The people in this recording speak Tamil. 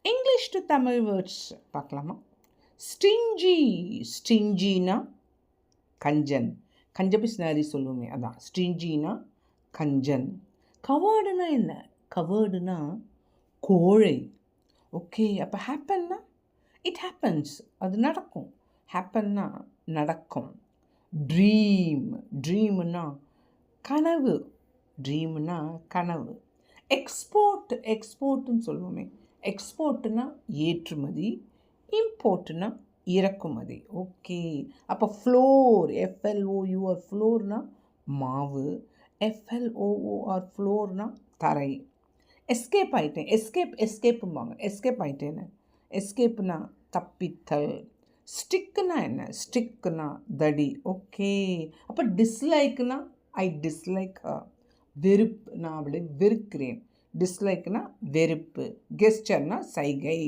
இங்கிலீஷ் டு தமிழ் வேர்ட்ஸ் பார்க்கலாமா? ஸ்டிஞ்சி, ஸ்டிஞ்சினா கஞ்சன், கஞ்சபிஸ்னாரி சொல்லுவோமே அதான் ஸ்டிஞ்சினா கஞ்சன். கவர்டுனா என்ன? கவர்டுனா கோழை. ஓகே, அப்போ ஹேப்பன்னா இட் ஹேப்பன்ஸ், அது நடக்கும். ஹேப்பன்னா நடக்கும். ட்ரீம், ட்ரீம்னா கனவு, ட்ரீம்னா கனவு. எக்ஸ்போர்ட், எக்ஸ்போர்ட்னு சொல்லுவோமே, எக்ஸ்போர்ட்னா ஏற்றுமதி, இம்போர்ட்னா இறக்குமதி. ஓகே, அப்போ ஃப்ளோர், எஃப்எல்ஓயூஆர் ஃப்ளோர்னா மாவு, எஃப்எல்ஓஓஆர் ஃப்ளோர்னா தரை. எஸ்கேப் ஆகிட்டேன், எஸ்கேப்பும்பாங்க, எஸ்கேப் ஆகிட்டேன்னு. எஸ்கேப்னா தப்பித்தல். ஸ்டிக்குனா என்ன? ஸ்டிக்குனா தடி. ஓகே, அப்போ டிஸ்லைக்னா ஐ டிஸ்லைக் ஹர். வெறுப்பு, நான் அவளை வெறுக்கிறேன். டிஸ்லைக்னா வெறுப்பு. கெஸ்டர்னா சைகை.